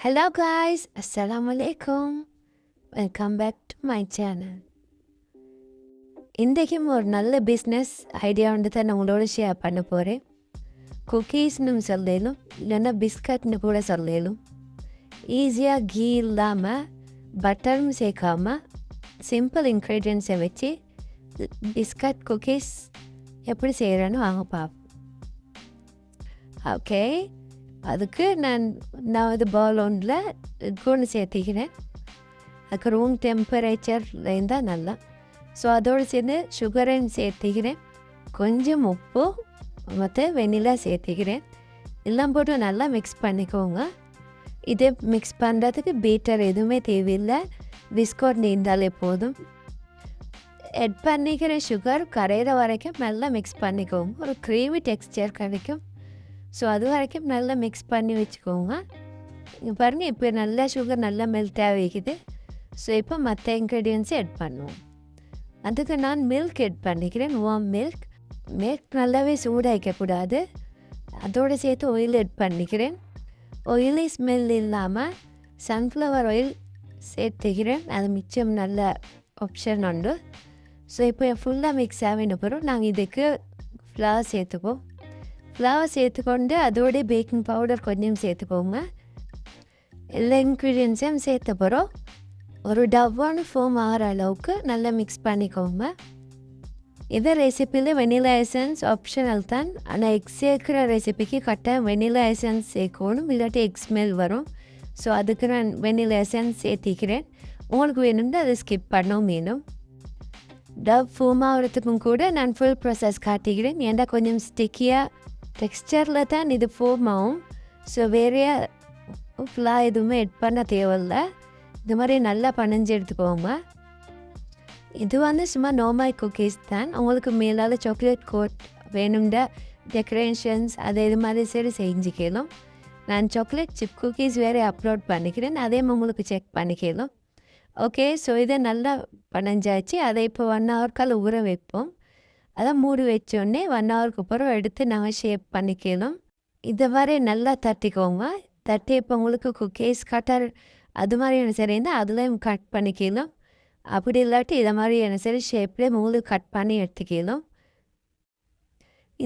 Hello guys, Assalamu alaikum. Welcome back to my channel. இன்றைக்கும் ஒரு நல்ல பிஸ்னஸ் ஐடியா வந்து தான் நான் உங்களோட ஷேர் பண்ண போகிறேன். குக்கீஸ்னு சொல்லலும் இல்லைன்னா பிஸ்கட்னு கூட சொல்லலும். ஈஸியாக கீ இல்லாமல் பட்டரும் சேர்க்காமல் சிம்பிள் இன்க்ரீடியன்ஸை வச்சு பிஸ்கட் குக்கீஸ் எப்படி செய்கிறேன்னு வாங்க பார்ப்போம். ஓகே, அதுக்கு நான் இது பவுல் ஒன்றில் கூண்டு சேர்த்திக்கிறேன். அதுக்கு ரூம் டெம்பரேச்சரில் இருந்தால் நல்லா. ஸோ அதோடு சேர்ந்து சுகரையும் சேர்த்திக்கிறேன், கொஞ்சம் உப்பு மற்ற வெண்ணிலா சேர்த்திக்கிறேன். எல்லாம் போட்டு நல்லா மிக்ஸ் பண்ணிக்கோங்க. இதே மிக்ஸ் பண்ணுறதுக்கு பீட்டர் எதுவுமே தேவையில்லை, பிஸ்கட் நீந்தாலே போதும். எட் பண்ணிக்கிற சுகர் கரையிற வரைக்கும் நல்லா மிக்ஸ் பண்ணிக்கோங்க, ஒரு க்ரீமி டெக்ஸ்சர் கிடைக்கும். ஸோ அது வரைக்கும் நல்லா மிக்ஸ் பண்ணி வச்சுக்கோங்க. இங்கே பாருங்கள், இப்போ நல்லா சுகர் நல்லா மெல்ட் ஆகிக்குது. ஸோ இப்போ மற்ற இன்க்ரீடியன்ஸை எட் பண்ணுவோம். அதுக்கு நான் மில்க் எட் பண்ணிக்கிறேன், வார்ம் மில்க். மில்க் நல்லாவே சூடாக்கக்கூடாது. அதோடு சேர்த்து ஆயில் எட் பண்ணிக்கிறேன். ஆயிலி ஸ்மெல் இல்லாமல் சன்ஃப்ளவர் ஆயில் சேர்த்துக்கிறேன், அது மிச்சம் நல்ல ஆப்ஷன் உண்டு. ஸோ இப்போ ஃபுல்லாக மிக்ஸ் ஆகின பிறகு நாங்கள் இதுக்கு ஃப்ளவர் சேர்த்துப்போம். ஃப்ளவர் சேர்த்துக்கொண்டு அதோடைய பேக்கிங் பவுடர் கொஞ்சம் சேர்த்துக்கோங்க. எல்லா இன்க்ரீடியன்ஸையும் சேர்த்த பிறகு ஒரு டவ்வான ஃபோம் ஆகிற அளவுக்கு நல்லா மிக்ஸ் பண்ணிக்கோங்க. இதே ரெசிப்பியில் வெனிலா எசன்ஸ் ஆப்ஷனல் தான், ஆனால் எக் சேர்க்குற ரெசிபிக்கு கட்டாயம் வெனிலா எசன்ஸ் சேர்க்கணும், இல்லாட்டி எக் ஸ்மெல் வரும். ஸோ அதுக்கு நான் வெனிலா எசன்ஸ் சேர்த்திக்கிறேன். உங்களுக்கு வேணும்னா அதை ஸ்கிப் பண்ணவும் வேணும். டவ் ஃபோம் ஆகிறதுக்கும் கூட நான் ஃபுல் ப்ராசஸ் காட்டிக்கிறேன், ஏன்டா கொஞ்சம் ஸ்டிக்கியாக டெக்ஸ்சரில் தான் இது ஃபோம் ஆகும். ஸோ வேறே ஃபுல்லாக எதுவுமே எட் பண்ண தேவையில்லை. இது மாதிரி நல்லா பனைஞ்சு எடுத்துக்கோங்க. இது வந்து சும்மா நார்மல் குக்கீஸ் தான். உங்களுக்கு மேலால் சாக்லேட் கோட் வேணும்ட டெக்கரேஷன்ஸ் அது இது மாதிரி சரி செஞ்சுக்கலாம். நான் சாக்லேட் சிப் குக்கீஸ் வேறு அப்லோட் பண்ணிக்கிறேன், அதே உங்களுக்கு செக் பண்ணிக்கலாம். ஓகே, ஸோ இதை நல்லா பனைஞ்சாச்சு. அதை இப்போ 1 ஹவர்க்கால் ஊற வைப்போம். அதான் மூடி வச்சோடனே 1 ஹவருக்கு அப்புறம் எடுத்து நாங்கள் ஷேப் பண்ணிக்கலாம். இதை மாதிரி நல்லா தட்டிக்கோங்க. தட்டி இப்போ உங்களுக்கு குக்கீஸ் கட்டர் அது மாதிரி என்ன சரிந்தால் அதுலேயும் கட் பண்ணிக்கலாம். அப்படி இல்லாட்டி இதை மாதிரி என்ன சரி ஷேப்லேயே உங்களுக்கு கட் பண்ணி எடுத்துக்கலாம்.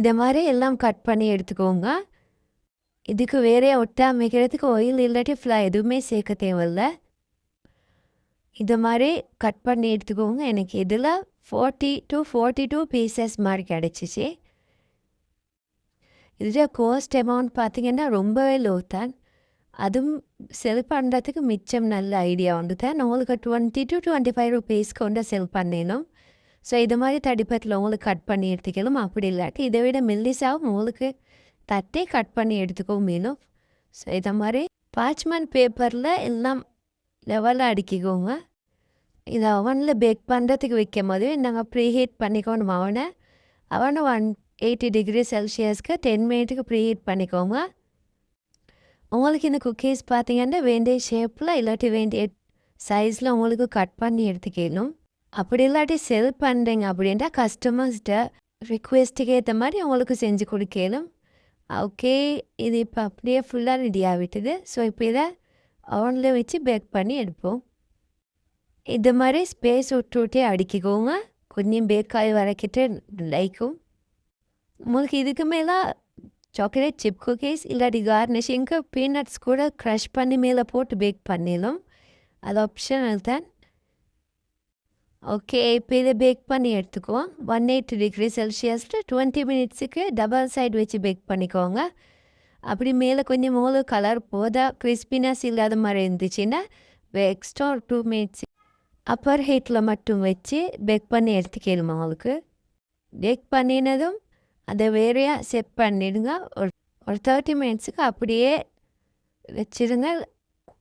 இதை மாதிரி எல்லாம் கட் பண்ணி எடுத்துக்கோங்க. இதுக்கு வேறே ஒட்டா வைக்கிறதுக்கு ஆயில் இல்லாட்டி ஃப்ளவர் எதுவுமே சேர்க்க தேவையில்லை. இதை மாதிரி கட் பண்ணி எடுத்துக்கோங்க. எனக்கு இதில் 40 to 42 பீசஸ் மாதிரி கிடச்சிச்சு. இதில் கோஸ்ட் அமௌண்ட் பார்த்திங்கன்னா ரொம்பவே லோ தான். அதுவும் செல் பண்ணுறதுக்கு மிச்சம் நல்ல ஐடியா உண்டு தான். உங்களுக்கு 20 to 25 ருபீஸ் கொண்டு செல் பண்ணிடணும். ஸோ இது மாதிரி தடிப்பத்தில் உங்களுக்கு கட் பண்ணி எடுத்துக்கலாம். அப்படி இல்லாட்டி இதை விட மெல்லிசாவும் உங்களுக்கு தட்டி கட் பண்ணி எடுத்துக்கவும் வேணும். ஸோ இதை மாதிரி பார்ச்மெண்ட் பேப்பரில் எல்லாம் லெவலாக அடுக்கிக்கோங்க. இதை அவனில் பேக் பண்ணுறதுக்கு வைக்கும் போது நாங்கள் ப்ரீஹீட் பண்ணிக்கணும். அவனை 180 டிகிரி செல்சியஸ்க்கு 10 மினிட்டுக்கு ப்ரீஹீட் பண்ணிக்கோங்க. உங்களுக்கு இந்த குக்கீஸ் பார்த்திங்கன்னா வேண்டிய ஷேப்பில் இல்லாட்டி வேண்டிய சைஸில் உங்களுக்கு கட் பண்ணி எடுத்துக்கணும். அப்படி இல்லாட்டி செல் பண்ணுறீங்க அப்படின்ட்டா கஸ்டமர்ஸ்கிட்ட ரிக்வெஸ்ட்டுக்கு ஏற்ற மாதிரி உங்களுக்கு செஞ்சு கொடுக்கணும். ஓகே, இது இப்போ அப்படியே ஃபுல்லாக ரெடி ஆகிட்டுது. ஸோ இப்போ இதை அவனில் வச்சு பேக் பண்ணி எடுப்போம். இது மாதிரி ஸ்பேஸ் விட்டு அடிக்கிக்கோங்க. கொஞ்சம் பேக்காகி வரைக்கிட்டு லைக்கும். உங்களுக்கு இதுக்கு மேலே சாக்லேட் சிப் குக்கீஸ் இல்லாட்டி கார்னிஷிங்க்கு பீனட்ஸ் கூட க்ரஷ் பண்ணி மேலே போட்டு பேக் பண்ணிடலாம், அது ஆப்ஷனல் தான். ஓகே, இப்போ இதை பேக் பண்ணி எடுத்துக்குவோம். 180 டிகிரி செல்சியஸில் 20 மினிட்ஸுக்கு டபுள் சைடு வச்சு பேக் பண்ணிக்கோங்க. அப்படி மேலே கொஞ்சம் மூளை கலர் போதா கிறிஸ்பினஸ் இல்லாத மாதிரி இருந்துச்சுன்னா எக்ஸ்ட்ரா 2 மினிட்ஸ் அப்பர் ஹீட்டில் மட்டும் வச்சு பேக் பண்ணி எடுத்துக்கணுமா. உங்களுக்கு பேக் பண்ணினதும் அதை வேறையாக செட் பண்ணிடுங்க. ஒரு 30 மினிட்ஸுக்கு அப்படியே வச்சுருங்க,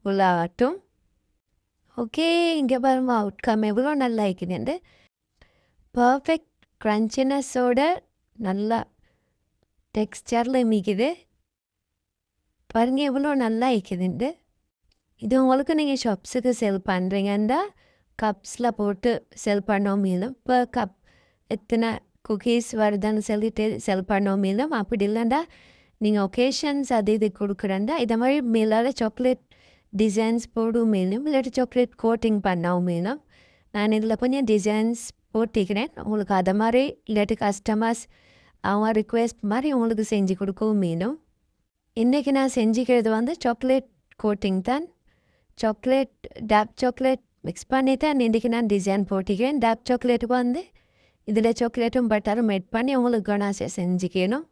உள்ளாகட்டும். ஓகே, இங்கே பாருங்க அவுட்கம் எவ்வளோ நல்லா இருக்குதுண்டு. பர்ஃபெக்ட் க்ரன்ச்சினஸோட நல்லா டெக்ஸ்சரில் மிக்குது. பாருங்க எவ்வளோ நல்லா இருக்குதுண்டு. இது உங்களுக்கு நீங்கள் ஷாப்ஸுக்கு செல் பண்ணுறீங்கன்னா கப்ஸில் போட்டு செல் பண்ணவும் இல்லை. இப்போ கப் எத்தனை குக்கீஸ் வருதுன்னு சொல்லிட்டு செல் பண்ணவும் இல்லை. அப்படி இல்லைண்டா நீங்கள் ஒகேஷன்ஸ் அது இது கொடுக்குறேன்டா இதை மாதிரி மேலால் சாக்லேட் டிசைன்ஸ் போடும் வேணும் இல்லாட்டி சாக்லேட் கோட்டிங் பண்ணவும் வேணும். நான் இதில் கொஞ்சம் டிசைன்ஸ் போட்டிக்கிறேன். உங்களுக்கு அதை மாதிரி இல்லாட்டி கஸ்டமர்ஸ் அவங்க ரிக்வெஸ்ட் மாதிரி உங்களுக்கு செஞ்சு கொடுக்கவும் வேணும். இன்றைக்கி நான் செஞ்சுக்கிறது வந்து சாக்லேட் கோட்டிங் தான். சாக்லேட் டார்க் சாக்லேட் மிக்ஸ் பண்ணி தான் இன்றைக்கி நான் டிசைன் போட்டிக்கிறேன். டார்க் சாக்லேட்டுக்கு வந்து இதில் சாக்லேட்டும் பட்டரும் எட் பண்ணி உங்களுக்கு கனாசை செஞ்சுக்கணும்.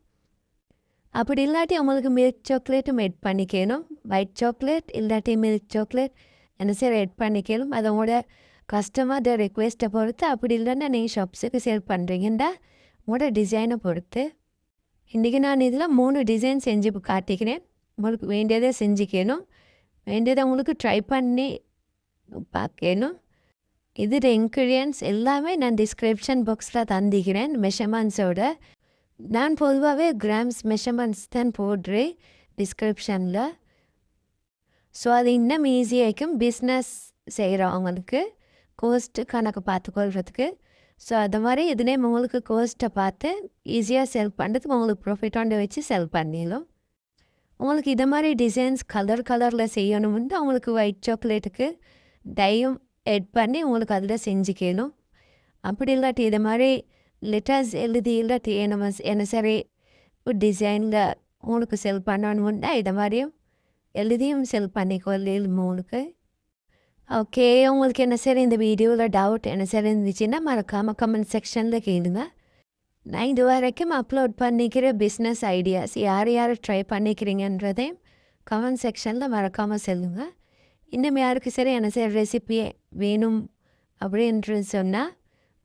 அப்படி இல்லாட்டி உங்களுக்கு மில்க் சாக்லேட்டும் எட் பண்ணிக்கணும். ஒயிட் சாக்லேட் இல்லாட்டி மில்க் சாக்லேட் என்ன சரி எட் பண்ணிக்கணும். அதோட கஸ்டமரோட ரிக்வெஸ்ட்டை பொறுத்து, அப்படி இல்லைன்னா நீங்கள் ஷாப்ஸுக்கு சேல் பண்ணுறீங்கன்னா உங்களோட டிசைனை பொறுத்து. இன்றைக்கி நான் இதில் 3 டிசைன் செஞ்சு காட்டிக்கிறேன். உங்களுக்கு வேண்டியதை செஞ்சுக்கணும். வேண்டியதை உங்களுக்கு ட்ரை பண்ணி பார்க்கணும். இதில் இன்க்ரீடியன்ட்ஸ் எல்லாமே நான் டிஸ்கிரிப்ஷன் பாக்ஸில் தந்திக்கிறேன் மெஷர்மெண்ட்ஸோட. நான் பொதுவாகவே கிராம்ஸ் மெஷர்மெண்ட்ஸ் தான் போடுறேன் டிஸ்கிரிப்ஷனில். ஸோ அது இன்னும் ஈஸியாகிக்கும் பிஸ்னஸ் செய்கிறவங்களுக்கு கோஸ்ட்டு கணக்கு பார்த்துக்கொள்கிறதுக்கு. ஸோ அது மாதிரி இதுனே உங்களுக்கு கோஸ்ட்டை பார்த்து ஈஸியாக செல் பண்ணுறதுக்கு உங்களுக்கு ப்ராஃபிட்டாண்ட வச்சு செல் பண்ணிடலாம். உங்களுக்கு இதை மாதிரி டிசைன்ஸ் கலரில் செய்யணும்னு உங்களுக்கு ஒயிட் சாக்லேட்டுக்கு டையும் எட் பண்ணி உங்களுக்கு அதில் செஞ்சுக்கணும். அப்படி இல்லாட்டி இதை மாதிரி லெட்டர்ஸ் எழுதி இல்லாட்டி என்ன சரி ஒரு டிசைனில் உங்களுக்கு செல் பண்ணணும்னா இதை மாதிரியும் எழுதியும் செல் பண்ணிக்கொள்ளும் உங்களுக்கு. ஓகே, உங்களுக்கு என்ன சரி இந்த வீடியோவில் டவுட் என்ன சரி இருந்துச்சுன்னா மறக்காமல் கமெண்ட் செக்ஷனில் கேளுங்க. நான் இது வரைக்கும் அப்லோட் பண்ணிக்கிற பிஸ்னஸ் ஐடியாஸ் யார் ட்ரை பண்ணிக்கிறீங்கன்றதையும் கமெண்ட் செக்ஷனில் மறக்காமல் சொல்லுங்கள். இன்னும் யாருக்கு சரி என்ன சரி ரெசிபியே வேணும் அப்படின்றது சொன்னால்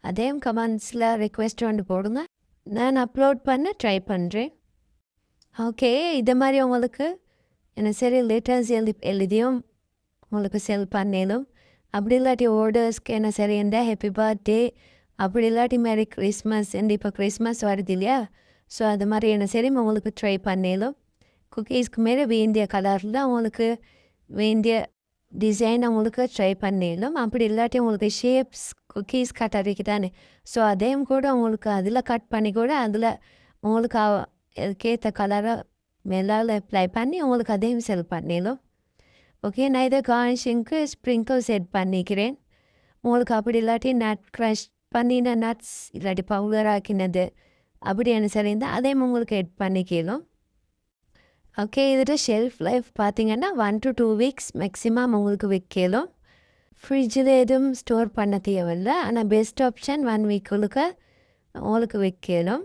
அதையும் கமெண்ட்ஸில் ரிக்வெஸ்ட் வந்து போடுங்க. நான் அப்லோட் பண்ண ட்ரை பண்ணுறேன். ஓகே, இது மாதிரி உங்களுக்கு என்ன சரி லெட்டர்ஸ் எழுதியும் உங்களுக்கு செல் பண்ணிடும். அப்படி இல்லாட்டி ஆர்டர்ஸ்க்கு என்ன சரி இருந்தால் ஹாப்பி பர்த்டே, அப்படி இல்லாட்டி மேரி கிறிஸ்மஸ், இப்போ கிறிஸ்மஸ் வருது இல்லையா? ஸோ அது மாதிரி என்ன சரி உங்களுக்கு ட்ரை பண்ணிடும். குக்கீஸ்க்கு மேலே வேண்டிய கலரில் உங்களுக்கு வேண்டிய டிசைன் அவங்களுக்கு ட்ரை பண்ணிடலாம். அப்படி இல்லாட்டி உங்களுக்கு ஷேப்ஸ் குக்கீஸ் கட் அடிக்குதானே, ஸோ அதையும் கூட உங்களுக்கு அதில் கட் பண்ணி கூட அதில் உங்களுக்கு அதுக்கேற்ற கலரை மேலால் அப்ளை பண்ணி உங்களுக்கு அதையும் செல் பண்ணிடலாம். ஓகே, நான் இதை கார்னிஷிங்க்கு ஸ்ப்ரிங்கிள் செட் பண்ணிக்கிறேன். உங்களுக்கு அப்படி இல்லாட்டி நட் க்ரஷ் பண்ணின நட்ஸ் இல்லாட்டி பவுடர் ஆக்கினது அப்படி என்ன சரிந்தால் அதையும் உங்களுக்கு எட் பண்ணிக்கலாம். ஓகே, இதில் ஷெல்ஃப் லைஃப் பார்த்தீங்கன்னா 1 to 2 weeks மேக்ஸிமம் உங்களுக்கு வைக்கலாம். ஃப்ரிட்ஜில் எதுவும் ஸ்டோர் பண்ண தேவையில்லை. ஆனால் பெஸ்ட் ஆப்ஷன் 1 week உங்களுக்கு வைக்கலாம்.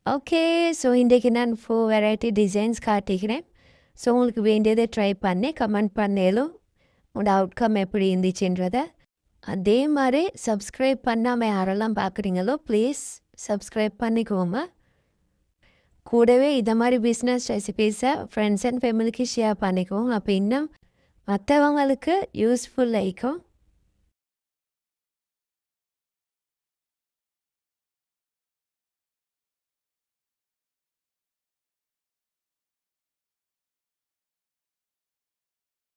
ஓகே, ஸோ இன்றைக்கி நான் 4 வெரைட்டி டிசைன்ஸ் காட்டிக்கிறேன். ஸோ உங்களுக்கு வேண்டியதை ட்ரை பண்ணி கமெண்ட் பண்ணலும் உங்களோட அவுட்கம் எப்படி இருந்துச்சுன்றதை. அதே மாதிரி சப்ஸ்கிரைப் பண்ணாமல் யாரெல்லாம் பார்க்குறீங்களோ ப்ளீஸ் சப்ஸ்கிரைப் பண்ணிக்கோங்க. கூடவே இதை மாதிரி பிஸ்னஸ் ரெசிபீஸை ஃப்ரெண்ட்ஸ் அண்ட் ஃபேமிலிக்கு ஷேர் பண்ணிக்கோங்க. அப்போ இன்னும் மற்றவங்களுக்கு யூஸ்ஃபுல் ஆகிக்கும்.